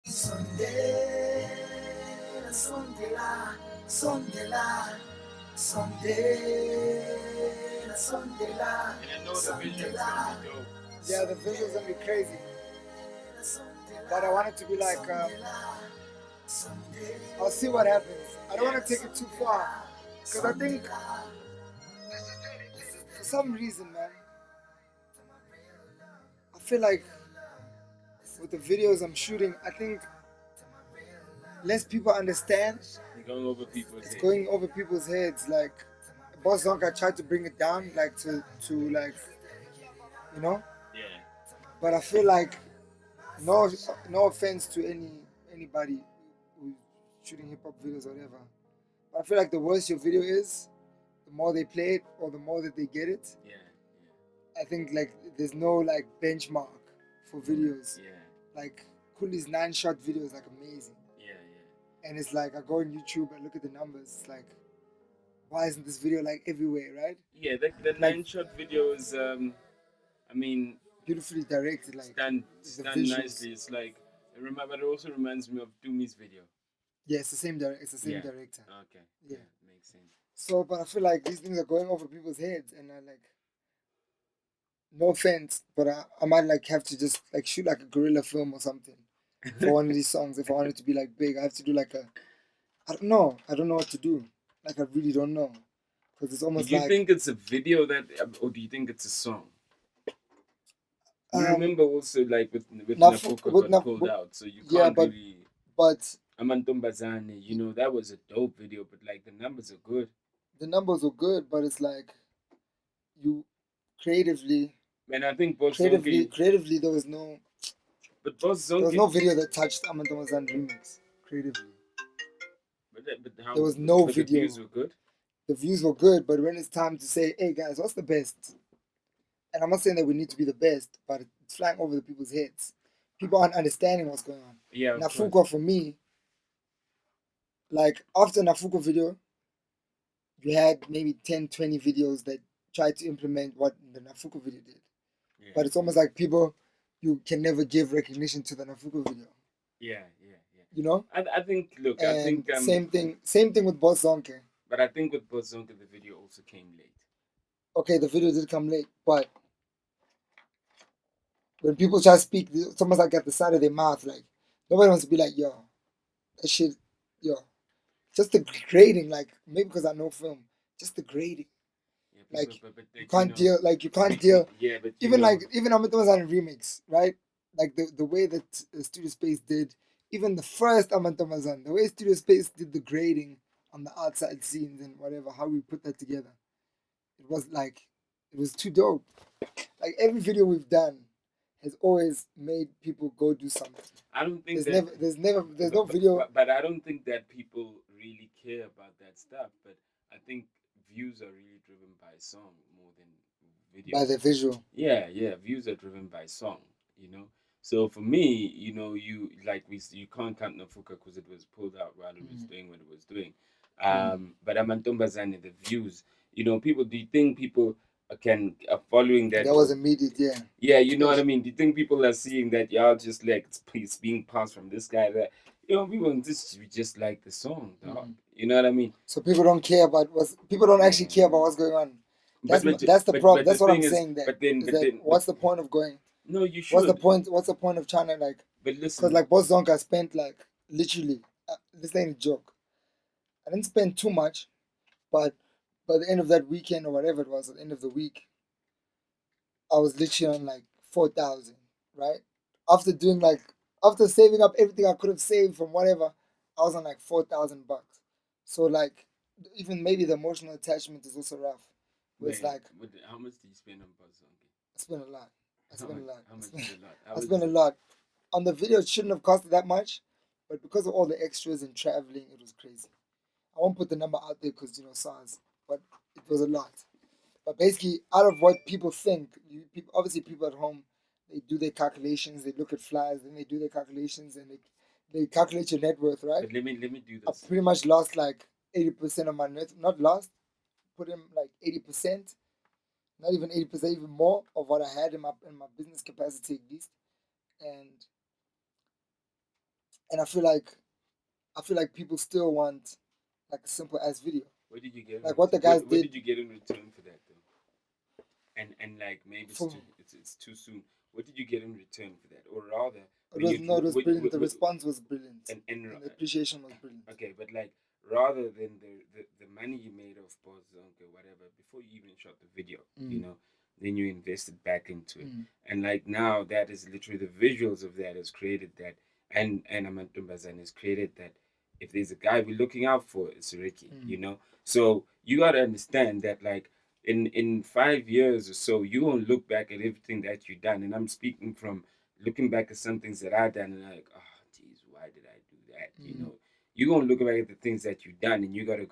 Sunday, Sunday la, Sunday la, Sunday, Sunday la, And I know the Sunday visual's gonna la. be dope. Yeah, the visuals gonna be crazy. But I want it to be like, I'll see what happens. I don't want to take it too far. Because I think, for some reason, man, I feel like with the videos I'm shooting, I think less people understand. You're going over people's It's heads. going over people's heads. Like, Boss Zonka tried to bring it down, like, to like, you know? Yeah. But I feel like, no, no offense to anybody who's shooting hip hop videos or whatever. But I feel like the worse your video is, the more they play it or the more that they get it. Yeah. I think like there's no like benchmark for videos. Yeah. Like Cooley's 9-shot video is like amazing. Yeah. And it's like I go on YouTube and look at the numbers. It's like, why isn't this video like everywhere, right? Yeah. The Like 9-shot video is I mean, beautifully directed, like the stand visuals. nicely. It's like but it also reminds me of Doomy's video. Yeah, it's the same it's the same Yeah. director. Okay. Yeah. Yeah. Makes sense. So, but I feel like these things are going over people's heads, and I like, no offense, but I might like have to just like shoot like a guerrilla film or something for one of these songs. If I want it to be like big, I have to do like a, I don't know what to do. Like I really don't know, because it's Do almost you like think it's a video that, or do you think it's a song? You um remember also like with Nafu Nafuka with got Naf pulled out, so you yeah, can't really. but Amantombazane, that was a dope video, but like the numbers are good. the numbers were good, but it's like you creatively, And I think Boss Zonke, creatively there was no but Boss there was Zonke, no video that touched Amantomazan remix creatively. but how, There was no but the video. views were good. The views were good, but when it's time to say, hey guys, what's the best? And I'm not saying that we need to be the best, but it's flying over the people's heads. People aren't understanding what's going on. Yeah, of course. Nafuka for me, like after Nafuka video, you had maybe 10, 20 videos that tried to implement what the Nafuka video did. Yeah, But it's almost like people, you can never give recognition to the Nafuka video. yeah. You know? I think, look, I And think, same thing with Boss Zonke. but I think with Boss Zonke, the video also came late. Okay, the video did come late, but when people try to speak, it's almost like at the side of their mouth, like nobody wants to be like, yo, that shit, yo. Just the grading, like maybe because I know film, just the grading. Yeah, Like but you can't deal, Yeah, but even like even Amatoma's on a remix, right? Like the way that Studio Space did, even the first Amatomazan, the way Studio Space did the grading on the outside scenes and whatever, how we put that together, it was like it was too dope. Like every video we've done has always made people go do something. I don't think There's no video. but I don't think that people really care about that stuff. But I think views are really driven by song more than video. By the visual. Yeah, views are driven by song. You know. So for me, you like you can't count Nafuka because it was pulled out while it was doing what it was doing. But Amantombazane, the views, people. Do you think people are following that? That was immediate, yeah. Yeah, you know what I mean. Do you think people are seeing that y'all just like it's being passed from this guy that people just like the song, dog. You know what I mean? So people don't care about people don't actually care about what's going on. That's the problem. That's what I'm saying. What's the point of going? No, you should. What's the point? What's the point of trying to like? But listen, because like Boss Zonka spent like literally, this ain't a joke. I didn't spend too much, but by the end of that weekend or whatever it was, at the end of the week, I was literally on like 4,000, right? After doing like after saving up everything I could have saved from whatever, I was on like $4,000. So like even maybe the emotional attachment is also rough. Where it's like how much did you spend on Buzz Zonky? I spent a lot. How much is a lot? I spent a lot. On the video, it shouldn't have costed that much, but because of all the extras and traveling, it was crazy. I won't put the number out there because SARS, but it was a lot. But basically, out of what people think, obviously people at home, they do their calculations, they look at flyers, then they do their calculations, and they calculate your net worth, right? But let me do I this. pretty much lost like 80% of my net, not lost, put in like 80%, not even 80%, even more of what I had in my business capacity at least, and and I feel like people still want like a simple ass video. What did you get? Like what the guys what did. did you get in return for that though? And like maybe For- it's too soon. What did you get in return for that, or rather, It was no, it was brilliant. The response was brilliant, and and the appreciation was brilliant. okay, but like rather than the money you made off Bozonk or whatever before you even shot the video, you know, then you invested back into it, and like now that is literally the visuals of that has created that, and Amantumbazan has created that. If there's a guy we're looking out for, it's Ricky, you know. So you gotta understand that like in 5 years or so, you won't look back at everything that you've done, and I'm speaking from looking back at some things that I've done, and like, oh, geez, why did I do that? You know, you're gonna look back at the things that you've done, and you gotta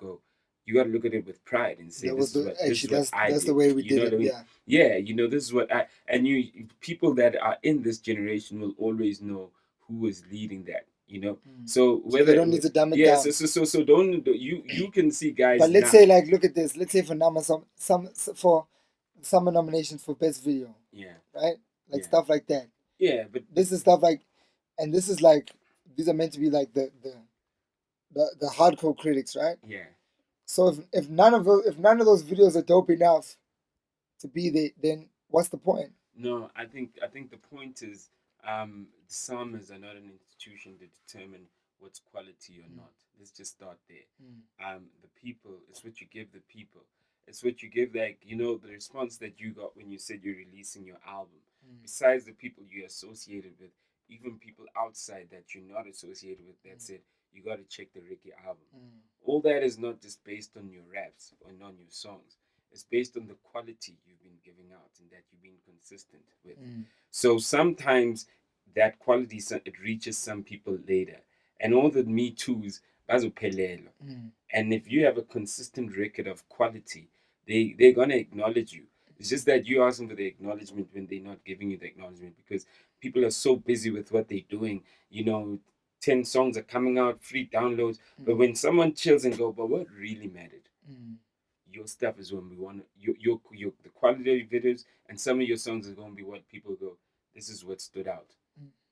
look at it with pride and say, this is what I that's did. the way we You did know it. what I mean? Yeah, you know, this is what I and you people that are in this generation will always know who is leading that. You know, so whether they don't need to dumb it yeah, down. so don't you can see guys. But let's now, say like look at this. Let's say for some for summer nominations for best video, yeah, right? Like Yeah. stuff like that. yeah, but This is stuff like, and this is like these are meant to be like the hardcore critics, right? yeah, So if none of those videos are dope enough to be there, then what's the point? no, I think the point is, summers are not an institution to determine what's quality or not. Let's just start there. The people, it's what you give the people. It's what you give, like, you know, the response that you got when you said you're releasing your album. Besides the people you're associated with, even people outside that you're not associated with, that said, you got to check the Ricky album. All that is not just based on your raps or on your songs. It's based on the quality you've been giving out and that you've been consistent with. So sometimes that quality it reaches some people later, and all the Me Too's bazophelelo. And if you have a consistent record of quality, they're gonna acknowledge you. It's just that you ask them for the acknowledgement when they're not giving you the acknowledgement because people are so busy with what they're doing. You know, 10 songs are coming out, free downloads. But when someone chills and go, but what really mattered? Your stuff is when we want your the quality of your videos, and some of your songs are going to be what people go, this is what stood out.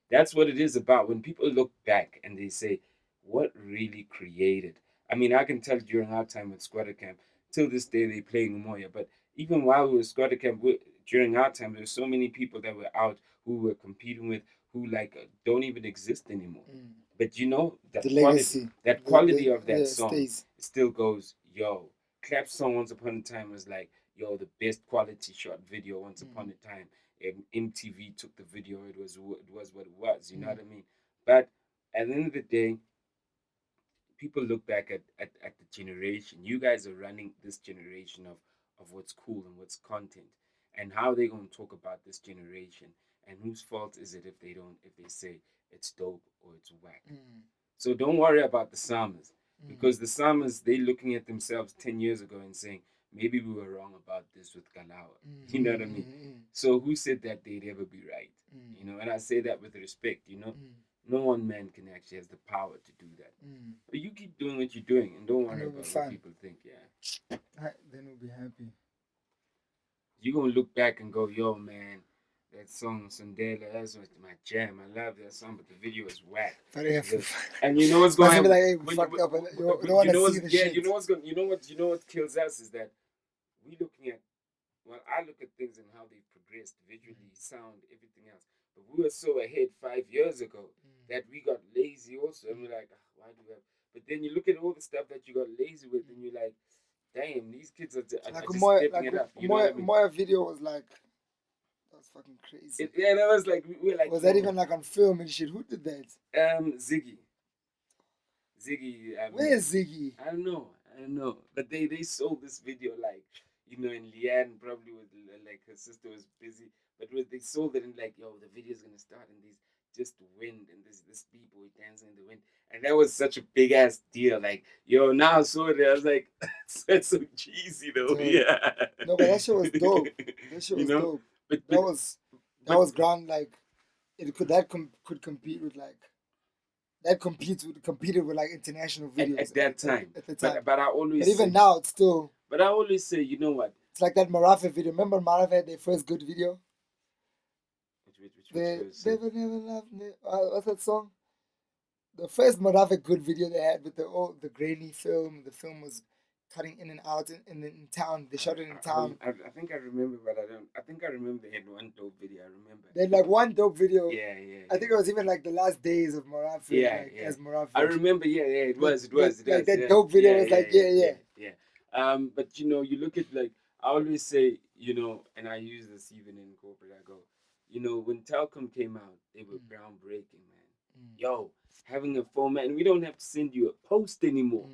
That's what it is about. When people look back and they say, what really created? I mean, I can tell during our time at Squatter Camp, till this day they play Moya. But even while we were Squatter Camp, during our time, there were so many people that were out who were competing with, who like don't even exist anymore. But you know that The quality, legacy, of that song stays. still goes, yo. Clap song Once Upon a Time was like, yo, the best quality shot video Once Upon a Time. MTV took the video. It was what it was. You know what I mean? But at the end of the day, people look back at the generation. You guys are running this generation of what's cool and what's content, and how they gonna talk about this generation, and whose fault is it if they say it's dope or it's whack. So don't worry about the Summers, because the Summers, they looking at themselves 10 years ago and saying, maybe we were wrong about this with Kalawa. You know what I mean? So who said that they'd ever be right? You know, and I say that with respect, you know. No one man can actually has the power to do that. But you keep doing what you're doing and don't worry about what people think, yeah. Then we'll be happy. You're gonna look back and go, yo man, that song Sundela, that's my jam. I love that song, but the video is whack. And you know what's going on? Like, hey, we fucked up. You don't want to see the shit. You know what kills us is that we looking at, well, I look at things and how they've progressed visually, sound, everything else. But we were so ahead 5 years ago that we got lazy also. And we're like, why do we have? But then you look at all the stuff that you got lazy with, and you're like, damn, these kids are just stepping it up. You know what I mean? Moya video was like, that was fucking crazy. Yeah, that was like, we were like, was that even like on film and shit? Who did that? Ziggy. Where's Ziggy? I don't know. But they sold this video like, you know, and Leanne probably was like, her sister was busy, but they sold it and like, yo, the video's gonna start and these just wind and this people dancing in the wind, and that was such a big ass deal. Like, yo, now I saw it, I was like, that's so cheesy though. Dude. Yeah. No, but that shit was dope. That shit was dope. But that was ground like it could compete with like. That competed with like international videos at that time. At the time. But I always. But even now, it's still. But I always say, you know what? It's like that Marafa video. Remember Marafa had their first good video? Which Never loved me. What's that song? the first Marave good video they had with the grainy film. The film was cutting in and out in town. They shot it in town. I think I remember, but I don't. I think I remember they had one dope video. I remember. They had like one dope video. Yeah, yeah. I think it was even like the last days of Marave. Yeah, like, yeah. as Marave. I remember. Yeah, yeah. It was. Like that yeah. dope video Yeah, was like yeah. But you know, you look at like I always say, you know, and I use this even in corporate. I go, you know, when Telcom came out, they were groundbreaking, man. Yo, having a format, and we don't have to send you a post anymore.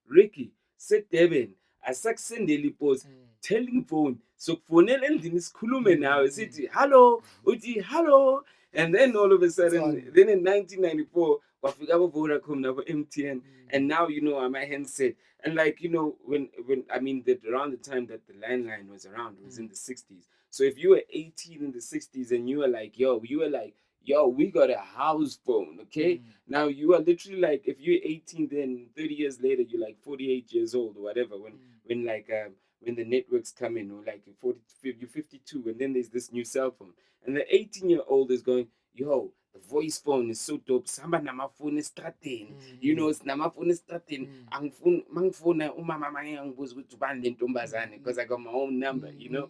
Ricky, sit Devin, asakusendeli post, telling phone, sokufonela endlini sikhulume nawe sithi hello, uthi hello, and then all of a sudden, then in 1994, wafika abo Vodacom nabo MTN, and now you know I'm a handset. And like you know, when I mean that around the time that the landline was around, it was in the 60s. So if you were 18 in the 60s and you were like, yo, we got a house phone, okay? Now you are literally like, if you're 18, then 30 years later, you're like 48 years old or whatever. When like when the networks come in, or like you're 52, and then there's this new cell phone, and the 18-year-old is going, yo, the voice phone is so dope. Samba namafoni estrateni. You know, namafoni estrateni. Mangifona umama mangiyangibuza ukuthi ubani le ntombazane, because I got my own number, you know.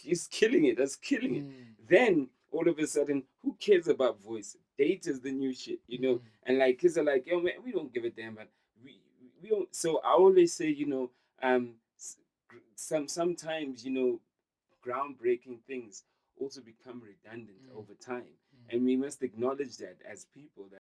He's killing it. That's killing it. Then all of a sudden, who cares about voice? Data is the new shit, you know. And like kids are like, yo man, we don't give a damn, but we don't. So I always say, you know, sometimes, you know, groundbreaking things also become redundant over time, and we must acknowledge that as people, that